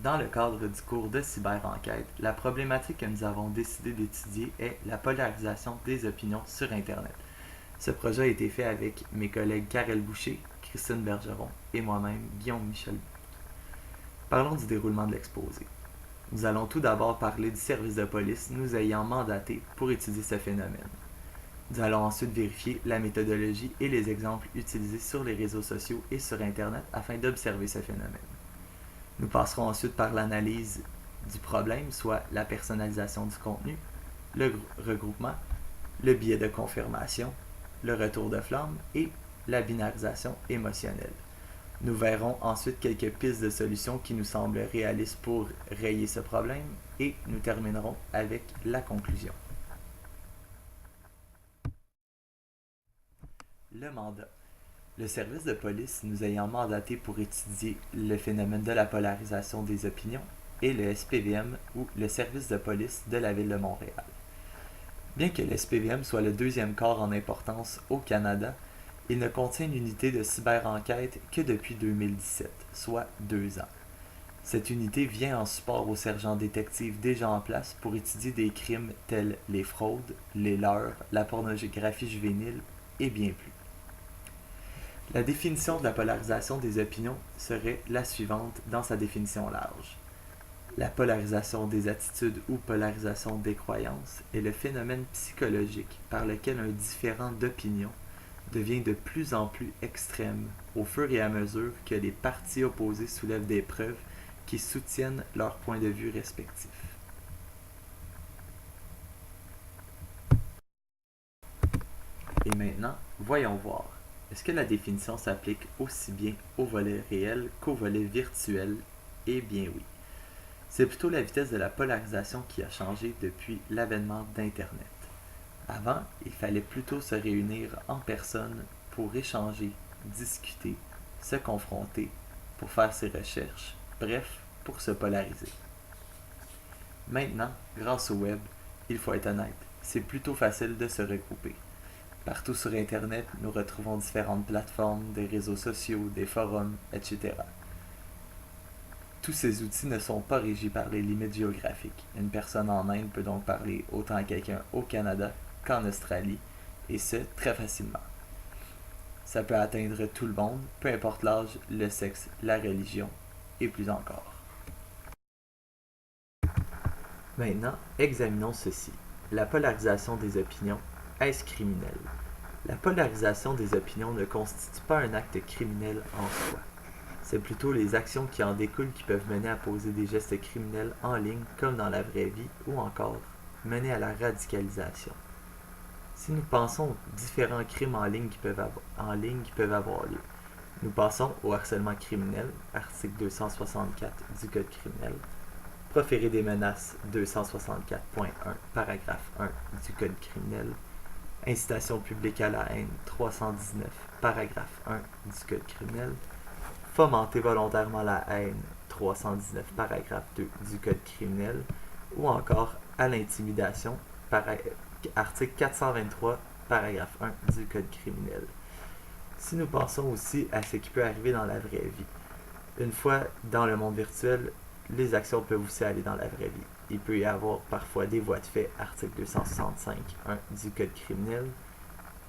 Dans le cadre du cours de cyberenquête, la problématique que nous avons décidé d'étudier est la polarisation des opinions sur Internet. Ce projet a été fait avec mes collègues Karel Boucher, Christine Bergeron et moi-même, Guillaume Michel. Parlons du déroulement de l'exposé. Nous allons tout d'abord parler du service de police nous ayant mandaté pour étudier ce phénomène. Nous allons ensuite vérifier la méthodologie et les exemples utilisés sur les réseaux sociaux et sur Internet afin d'observer ce phénomène. Nous passerons ensuite par l'analyse du problème, soit la personnalisation du contenu, le regroupement, le biais de confirmation, le retour de flamme et la binarisation émotionnelle. Nous verrons ensuite quelques pistes de solutions qui nous semblent réalistes pour rayer ce problème et nous terminerons avec la conclusion. Le mandat. Le service de police nous ayant mandaté pour étudier le phénomène de la polarisation des opinions est le SPVM ou le service de police de la ville de Montréal. Bien que le SPVM soit le deuxième corps en importance au Canada, il ne contient une unité de cyberenquête que depuis 2017, soit 2 ans. Cette unité vient en support aux sergents détectives déjà en place pour étudier des crimes tels les fraudes, les leurres, la pornographie juvénile et bien plus. La définition de la polarisation des opinions serait la suivante dans sa définition large. La polarisation des attitudes ou polarisation des croyances est le phénomène psychologique par lequel un différend d'opinion devient de plus en plus extrême au fur et à mesure que les parties opposées soulèvent des preuves qui soutiennent leur point de vue respectif. Et maintenant, voyons voir. Est-ce que la définition s'applique aussi bien au volet réel qu'au volet virtuel? Eh bien oui. C'est plutôt la vitesse de la polarisation qui a changé depuis l'avènement d'Internet. Avant, il fallait plutôt se réunir en personne pour échanger, discuter, se confronter, pour faire ses recherches, bref, pour se polariser. Maintenant, grâce au web, il faut être honnête, c'est plutôt facile de se regrouper. Partout sur Internet, nous retrouvons différentes plateformes, des réseaux sociaux, des forums, etc. Tous ces outils ne sont pas régis par les limites géographiques. Une personne en Inde peut donc parler autant à quelqu'un au Canada qu'en Australie, et ce, très facilement. Ça peut atteindre tout le monde, peu importe l'âge, le sexe, la religion, et plus encore. Maintenant, examinons ceci. La polarisation des opinions, est-ce criminel? La polarisation des opinions ne constitue pas un acte criminel en soi. C'est plutôt les actions qui en découlent qui peuvent mener à poser des gestes criminels en ligne comme dans la vraie vie ou encore mener à la radicalisation. Si nous pensons aux différents crimes en ligne qui peuvent avoir lieu, nous passons au harcèlement criminel, article 264 du Code criminel, proférer des menaces 264.1, paragraphe 1 du Code criminel, incitation publique à la haine 319, paragraphe 1 du Code criminel, fomenter volontairement la haine 319, paragraphe 2 du Code criminel, ou encore à l'intimidation, article 423, paragraphe 1 du Code criminel. Si nous pensons aussi à ce qui peut arriver dans la vraie vie, une fois dans le monde virtuel, les actions peuvent aussi aller dans la vraie vie. Il peut y avoir parfois des voies de fait, article 265.1 du Code criminel.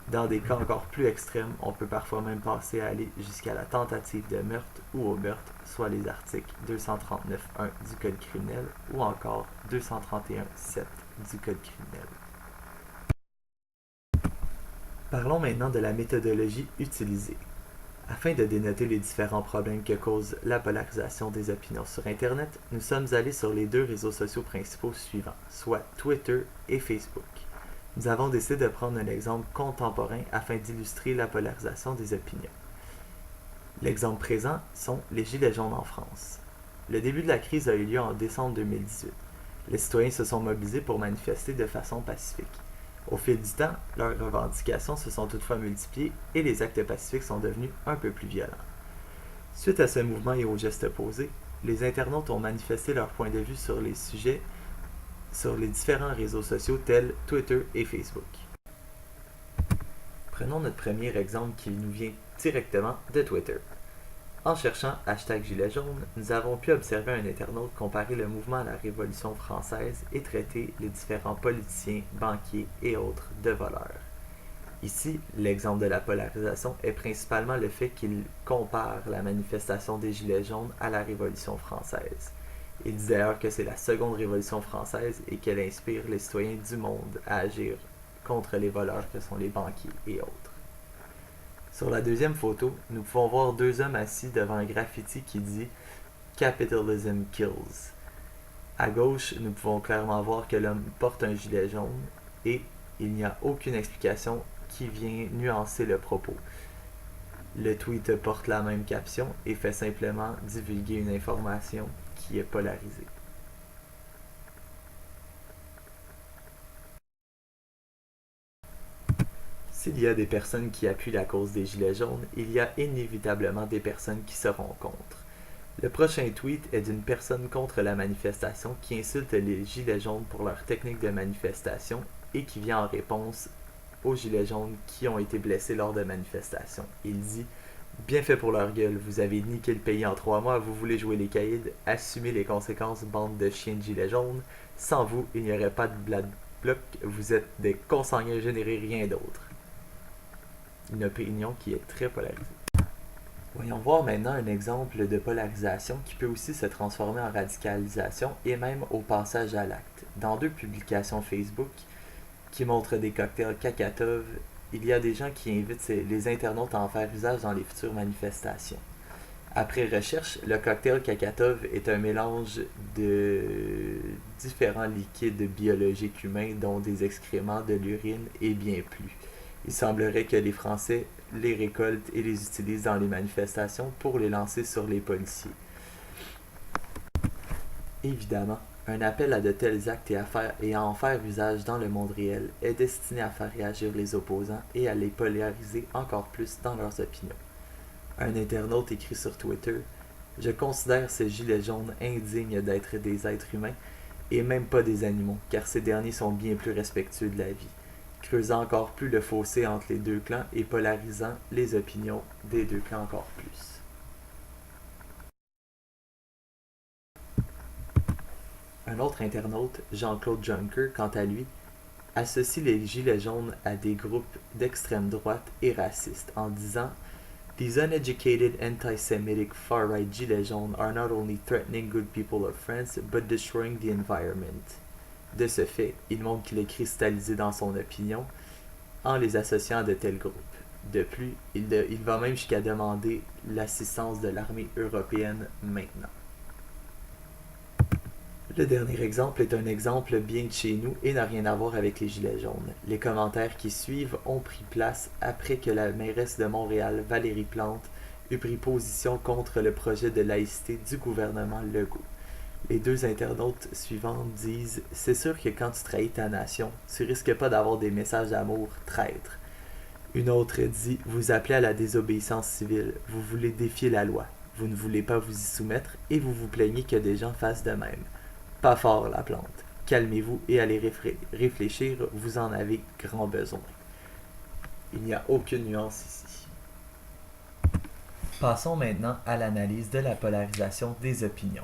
Dans des cas encore plus extrêmes, on peut parfois même passer à aller jusqu'à la tentative de meurtre ou au meurtre, soit les articles 239.1 du Code criminel ou encore 231.7 du Code criminel. Parlons maintenant de la méthodologie utilisée. Afin de dénoter les différents problèmes que cause la polarisation des opinions sur Internet, nous sommes allés sur les 2 réseaux sociaux principaux suivants, soit Twitter et Facebook. Nous avons décidé de prendre un exemple contemporain afin d'illustrer la polarisation des opinions. L'exemple présent sont les Gilets jaunes en France. Le début de la crise a eu lieu en décembre 2018. Les citoyens se sont mobilisés pour manifester de façon pacifique. Au fil du temps, leurs revendications se sont toutefois multipliées et les actes pacifiques sont devenus un peu plus violents. Suite à ce mouvement et aux gestes posés, les internautes ont manifesté leur point de vue sur les sujets sur les différents réseaux sociaux tels Twitter et Facebook. Prenons notre premier exemple qui nous vient directement de Twitter. En cherchant #Gilets jaunes, nous avons pu observer un internaute comparer le mouvement à la Révolution française et traiter les différents politiciens, banquiers et autres de voleurs. Ici, l'exemple de la polarisation est principalement le fait qu'il compare la manifestation des Gilets jaunes à la Révolution française. Il dit d'ailleurs que c'est la seconde Révolution française et qu'elle inspire les citoyens du monde à agir contre les voleurs que sont les banquiers et autres. Sur la deuxième photo, nous pouvons voir deux hommes assis devant un graffiti qui dit Capitalism kills. À gauche, nous pouvons clairement voir que l'homme porte un gilet jaune et il n'y a aucune explication qui vient nuancer le propos. Le tweet porte la même caption et fait simplement divulguer une information qui est polarisée. S'il y a des personnes qui appuient la cause des Gilets jaunes, il y a inévitablement des personnes qui seront contre. Le prochain tweet est d'une personne contre la manifestation qui insulte les Gilets jaunes pour leur technique de manifestation et qui vient en réponse aux Gilets jaunes qui ont été blessés lors de manifestations. Il dit « Bien fait pour leur gueule, vous avez niqué le pays en 3 mois, vous voulez jouer les caïds, assumez les conséquences, bande de chiens de Gilets jaunes. Sans vous, il n'y aurait pas de Black Bloc, vous êtes des consanguins, je n'aurai rien d'autre. » Une opinion qui est très polarisée. Voyons voir maintenant un exemple de polarisation qui peut aussi se transformer en radicalisation et même au passage à l'acte. Dans 2 publications Facebook qui montrent des cocktails Kakatov, il y a des gens qui invitent les internautes à en faire usage dans les futures manifestations. Après recherche, le cocktail Kakatov est un mélange de différents liquides biologiques humains dont des excréments, de l'urine et bien plus. Il semblerait que les Français les récoltent et les utilisent dans les manifestations pour les lancer sur les policiers. Évidemment, un appel à de tels actes et à en faire usage dans le monde réel est destiné à faire réagir les opposants et à les polariser encore plus dans leurs opinions. Un internaute écrit sur Twitter « Je considère ces gilets jaunes indignes d'être des êtres humains et même pas des animaux, car ces derniers sont bien plus respectueux de la vie. » creusant encore plus le fossé entre les deux clans et polarisant les opinions des deux clans encore plus. Un autre internaute, Jean-Claude Juncker, quant à lui, associe les gilets jaunes à des groupes d'extrême droite et racistes en disant « These uneducated anti-Semitic far-right gilets jaunes are not only threatening good people of France, but destroying the environment. » De ce fait, il montre qu'il est cristallisé dans son opinion en les associant à de tels groupes. De plus, il va même jusqu'à demander l'assistance de l'armée européenne maintenant. Le dernier exemple est un exemple bien de chez nous et n'a rien à voir avec les gilets jaunes. Les commentaires qui suivent ont pris place après que la mairesse de Montréal, Valérie Plante, eut pris position contre le projet de laïcité du gouvernement Legault. Les 2 internautes suivants disent « C'est sûr que quand tu trahis ta nation, tu risques pas d'avoir des messages d'amour, traître. » Une autre dit « Vous appelez à la désobéissance civile, vous voulez défier la loi, vous ne voulez pas vous y soumettre et vous vous plaignez que des gens fassent de même. Pas fort la plante, calmez-vous et allez réfléchir, vous en avez grand besoin. » Il n'y a aucune nuance ici. Passons maintenant à l'analyse de la polarisation des opinions.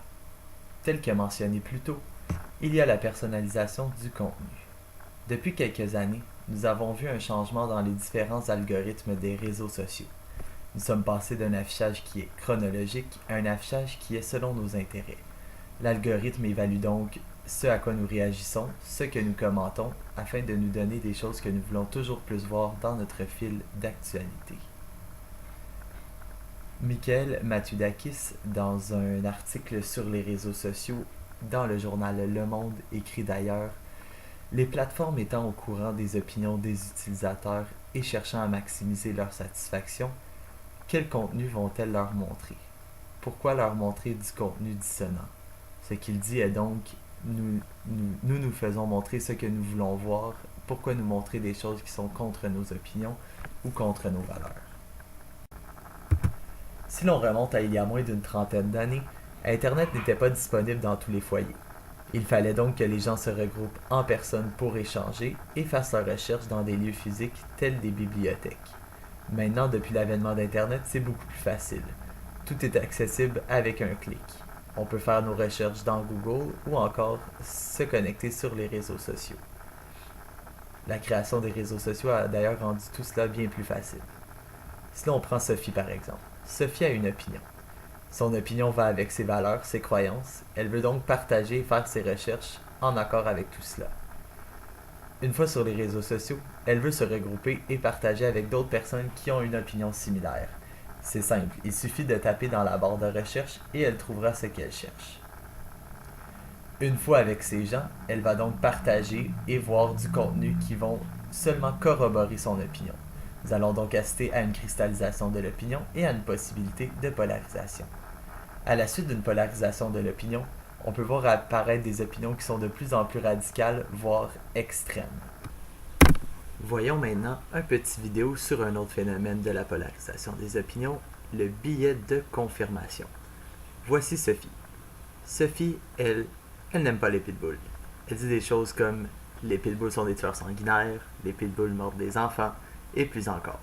Tel que mentionné plus tôt, il y a la personnalisation du contenu. Depuis quelques années, nous avons vu un changement dans les différents algorithmes des réseaux sociaux. Nous sommes passés d'un affichage qui est chronologique à un affichage qui est selon nos intérêts. L'algorithme évalue donc ce à quoi nous réagissons, ce que nous commentons, afin de nous donner des choses que nous voulons toujours plus voir dans notre fil d'actualité. Michael Matudakis, dans un article sur les réseaux sociaux dans le journal Le Monde, écrit d'ailleurs « Les plateformes étant au courant des opinions des utilisateurs et cherchant à maximiser leur satisfaction, quel contenu vont-elles leur montrer? Pourquoi leur montrer du contenu dissonant? Ce qu'il dit est donc nous faisons montrer ce que nous voulons voir, pourquoi nous montrer des choses qui sont contre nos opinions ou contre nos valeurs? » Si l'on remonte à il y a moins d'une trentaine d'années, Internet n'était pas disponible dans tous les foyers. Il fallait donc que les gens se regroupent en personne pour échanger et fassent leurs recherches dans des lieux physiques tels des bibliothèques. Maintenant, depuis l'avènement d'Internet, c'est beaucoup plus facile. Tout est accessible avec un clic. On peut faire nos recherches dans Google ou encore se connecter sur les réseaux sociaux. La création des réseaux sociaux a d'ailleurs rendu tout cela bien plus facile. Si l'on prend Sophie par exemple, Sophie a une opinion. Son opinion va avec ses valeurs, ses croyances. Elle veut donc partager et faire ses recherches en accord avec tout cela. Une fois sur les réseaux sociaux, elle veut se regrouper et partager avec d'autres personnes qui ont une opinion similaire. C'est simple, il suffit de taper dans la barre de recherche et elle trouvera ce qu'elle cherche. Une fois avec ces gens, elle va donc partager et voir du contenu qui vont seulement corroborer son opinion. Nous allons donc assister à une cristallisation de l'opinion et à une possibilité de polarisation. À la suite d'une polarisation de l'opinion, on peut voir apparaître des opinions qui sont de plus en plus radicales, voire extrêmes. Voyons maintenant un petit vidéo sur un autre phénomène de la polarisation des opinions, le biais de confirmation. Voici Sophie. Sophie, elle n'aime pas les pitbulls. Elle dit des choses comme « les pitbulls sont des tueurs sanguinaires »,« les pitbulls mordent des enfants » et plus encore.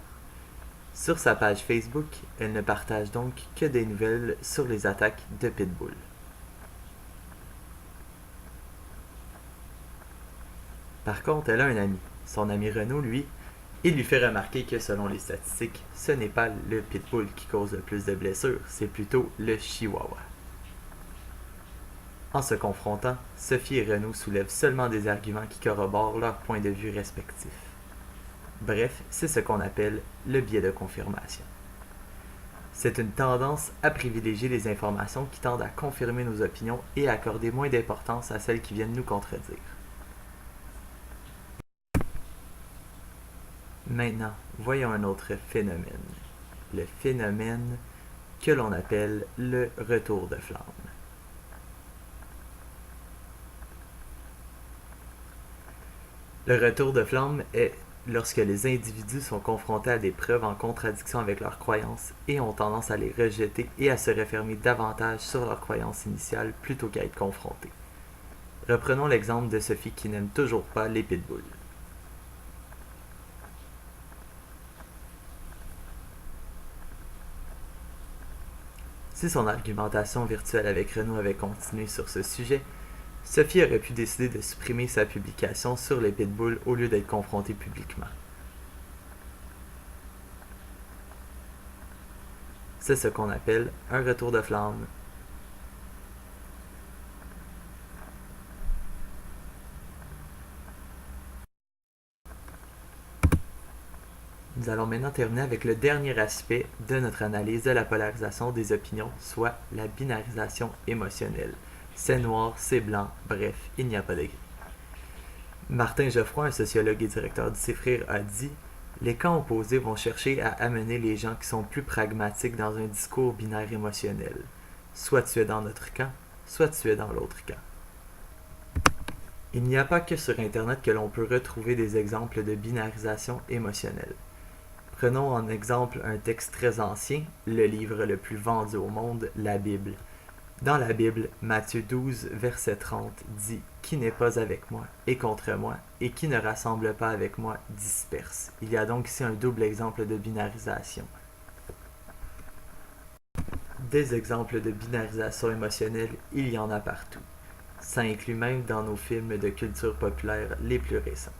Sur sa page Facebook, elle ne partage donc que des nouvelles sur les attaques de pitbulls. Par contre, elle a un ami. Son ami Renaud, lui, il lui fait remarquer que selon les statistiques, ce n'est pas le pitbull qui cause le plus de blessures, c'est plutôt le chihuahua. En se confrontant, Sophie et Renaud soulèvent seulement des arguments qui corroborent leurs points de vue respectifs. Bref, c'est ce qu'on appelle le biais de confirmation. C'est une tendance à privilégier les informations qui tendent à confirmer nos opinions et à accorder moins d'importance à celles qui viennent nous contredire. Maintenant, voyons un autre phénomène. Le phénomène que l'on appelle le retour de flamme. Le retour de flamme est lorsque les individus sont confrontés à des preuves en contradiction avec leurs croyances et ont tendance à les rejeter et à se refermer davantage sur leurs croyances initiales plutôt qu'à être confrontés. Reprenons l'exemple de Sophie qui n'aime toujours pas les pitbulls. Si son argumentation virtuelle avec Renaud avait continué sur ce sujet, Sophie aurait pu décider de supprimer sa publication sur les pitbulls au lieu d'être confrontée publiquement. C'est ce qu'on appelle un retour de flamme. Nous allons maintenant terminer avec le dernier aspect de notre analyse de la polarisation des opinions, soit la binarisation émotionnelle. C'est noir, c'est blanc, bref, il n'y a pas de gris. Martin Geoffroy, un sociologue et directeur du CIFRIR, a dit « Les camps opposés vont chercher à amener les gens qui sont plus pragmatiques dans un discours binaire émotionnel. Soit tu es dans notre camp, soit tu es dans l'autre camp. » Il n'y a pas que sur Internet que l'on peut retrouver des exemples de binarisation émotionnelle. Prenons en exemple un texte très ancien, le livre le plus vendu au monde, la Bible. Dans la Bible, Matthieu 12, verset 30 dit « Qui n'est pas avec moi est contre moi, et qui ne rassemble pas avec moi disperse. » Il y a donc ici un double exemple de binarisation. Des exemples de binarisation émotionnelle, il y en a partout. Ça inclut même dans nos films de culture populaire les plus récents.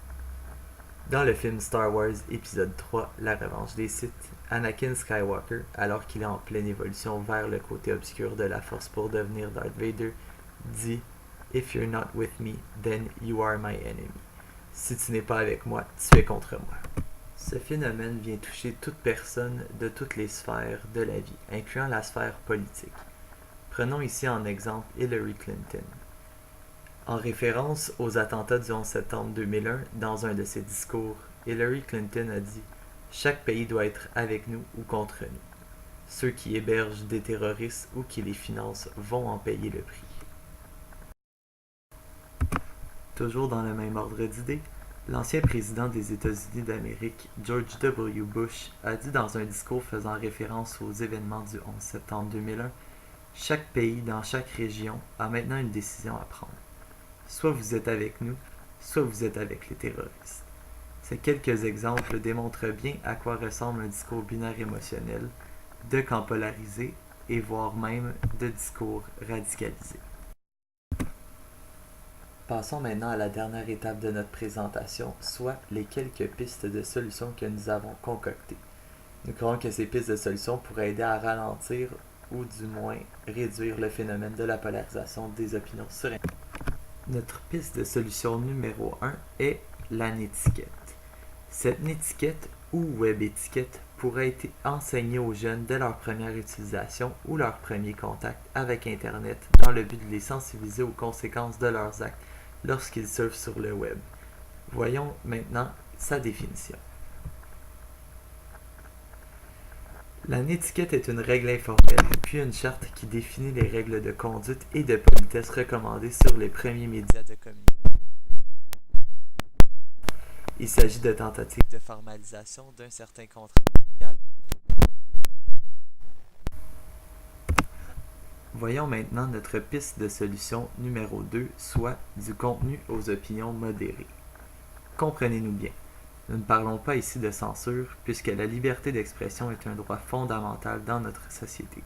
Dans le film Star Wars épisode 3, La Revanche des Sith, Anakin Skywalker, alors qu'il est en pleine évolution vers le côté obscur de la Force pour devenir Darth Vader, dit « If you're not with me, then you are my enemy. » Si tu n'es pas avec moi, tu es contre moi. Ce phénomène vient toucher toute personne de toutes les sphères de la vie, incluant la sphère politique. Prenons ici en exemple Hillary Clinton. En référence aux attentats du 11 septembre 2001, dans un de ses discours, Hillary Clinton a dit « Chaque pays doit être avec nous ou contre nous. Ceux qui hébergent des terroristes ou qui les financent vont en payer le prix. » Toujours dans le même ordre d'idées, l'ancien président des États-Unis d'Amérique, George W. Bush, a dit dans un discours faisant référence aux événements du 11 septembre 2001 « Chaque pays dans chaque région a maintenant une décision à prendre. Soit vous êtes avec nous, soit vous êtes avec les terroristes. » Ces quelques exemples démontrent bien à quoi ressemble un discours binaire émotionnel, de camps polarisés et voire même de discours radicalisés. Passons maintenant à la dernière étape de notre présentation, soit les quelques pistes de solutions que nous avons concoctées. Nous croyons que ces pistes de solutions pourraient aider à ralentir ou du moins réduire le phénomène de la polarisation des opinions sur Internet. Notre piste de solution numéro 1 est la nétiquette. Cette nétiquette ou web étiquette pourrait être enseignée aux jeunes dès leur première utilisation ou leur premier contact avec Internet dans le but de les sensibiliser aux conséquences de leurs actes lorsqu'ils surfent sur le web. Voyons maintenant sa définition. La nétiquette est une règle informelle, puis une charte qui définit les règles de conduite et de politesse recommandées sur les premiers médias de communication. Il s'agit de tentatives de formalisation d'un certain contrat social. Voyons maintenant notre piste de solution numéro 2, soit du contenu aux opinions modérées. Comprenez-nous bien. Nous ne parlons pas ici de censure, puisque la liberté d'expression est un droit fondamental dans notre société.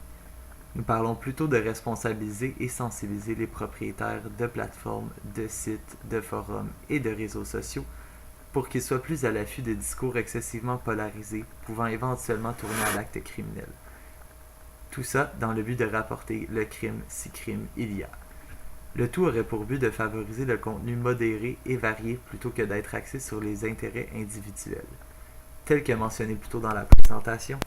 Nous parlons plutôt de responsabiliser et sensibiliser les propriétaires de plateformes, de sites, de forums et de réseaux sociaux pour qu'ils soient plus à l'affût de discours excessivement polarisés, pouvant éventuellement tourner à l'acte criminel. Tout ça dans le but de rapporter le crime si crime il y a. Le tout aurait pour but de favoriser le contenu modéré et varié plutôt que d'être axé sur les intérêts individuels. Tel que mentionné plus tôt dans la présentation,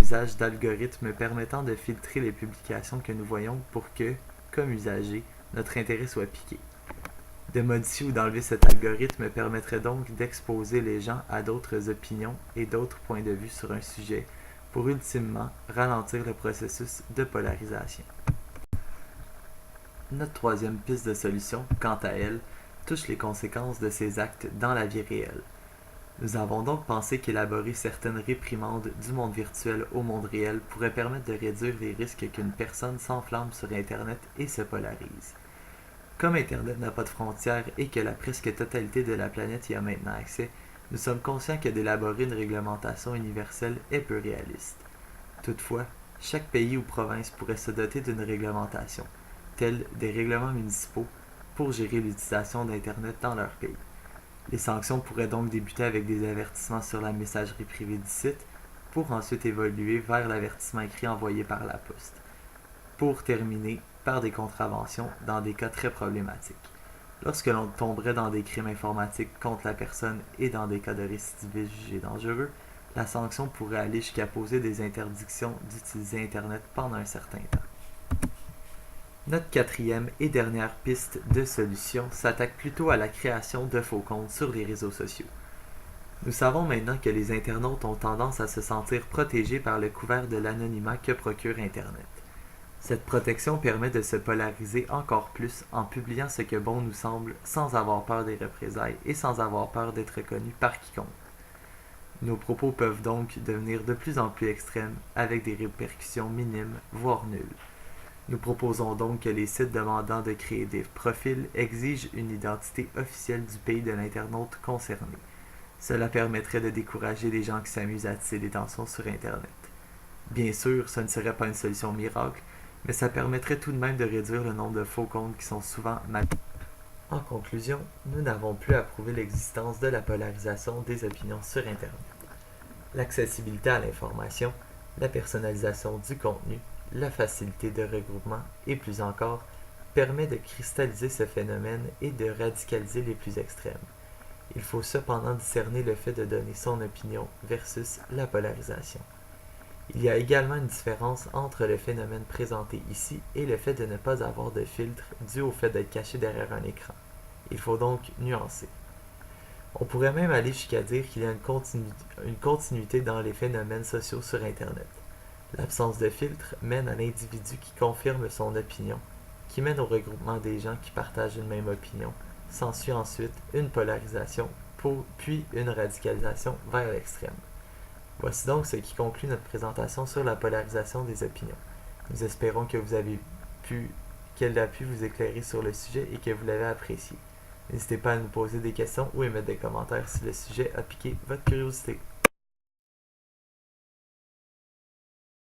l'usage d'algorithmes permettant de filtrer les publications que nous voyons pour que, comme usagers, notre intérêt soit piqué. De modifier ou d'enlever cet algorithme permettrait donc d'exposer les gens à d'autres opinions et d'autres points de vue sur un sujet pour ultimement ralentir le processus de polarisation. Notre troisième piste de solution, quant à elle, touche les conséquences de ces actes dans la vie réelle. Nous avons donc pensé qu'élaborer certaines réprimandes du monde virtuel au monde réel pourrait permettre de réduire les risques qu'une personne s'enflamme sur Internet et se polarise. Comme Internet n'a pas de frontières et que la presque totalité de la planète y a maintenant accès, nous sommes conscients que d'élaborer une réglementation universelle est peu réaliste. Toutefois, chaque pays ou province pourrait se doter d'une réglementation, tels des règlements municipaux, pour gérer l'utilisation d'Internet dans leur pays. Les sanctions pourraient donc débuter avec des avertissements sur la messagerie privée du site, pour ensuite évoluer vers l'avertissement écrit envoyé par la poste, pour terminer par des contraventions dans des cas très problématiques. Lorsque l'on tomberait dans des crimes informatiques contre la personne et dans des cas de récidivisme jugés dangereux, la sanction pourrait aller jusqu'à poser des interdictions d'utiliser Internet pendant un certain temps. Notre quatrième et dernière piste de solution s'attaque plutôt à la création de faux comptes sur les réseaux sociaux. Nous savons maintenant que les internautes ont tendance à se sentir protégés par le couvert de l'anonymat que procure Internet. Cette protection permet de se polariser encore plus en publiant ce que bon nous semble sans avoir peur des représailles et sans avoir peur d'être reconnu par quiconque. Nos propos peuvent donc devenir de plus en plus extrêmes avec des répercussions minimes, voire nulles. Nous proposons donc que les sites demandant de créer des profils exigent une identité officielle du pays de l'internaute concerné. Cela permettrait de décourager les gens qui s'amusent à tisser des tensions sur Internet. Bien sûr, ce ne serait pas une solution miracle, mais ça permettrait tout de même de réduire le nombre de faux comptes qui sont souvent mal. En conclusion, nous n'avons plus à prouver l'existence de la polarisation des opinions sur Internet. L'accessibilité à l'information, la personnalisation du contenu, la facilité de regroupement et plus encore permet de cristalliser ce phénomène et de radicaliser les plus extrêmes. Il faut cependant discerner le fait de donner son opinion versus la polarisation. Il y a également une différence entre le phénomène présenté ici et le fait de ne pas avoir de filtre dû au fait d'être caché derrière un écran. Il faut donc nuancer. On pourrait même aller jusqu'à dire qu'il y a une continuité dans les phénomènes sociaux sur Internet. L'absence de filtre mène à l'individu qui confirme son opinion, qui mène au regroupement des gens qui partagent une même opinion. S'ensuit ensuite une polarisation, puis une radicalisation vers l'extrême. Voici donc ce qui conclut notre présentation sur la polarisation des opinions. Nous espérons que qu'elle a pu vous éclairer sur le sujet et que vous l'avez apprécié. N'hésitez pas à nous poser des questions ou émettre des commentaires si le sujet a piqué votre curiosité.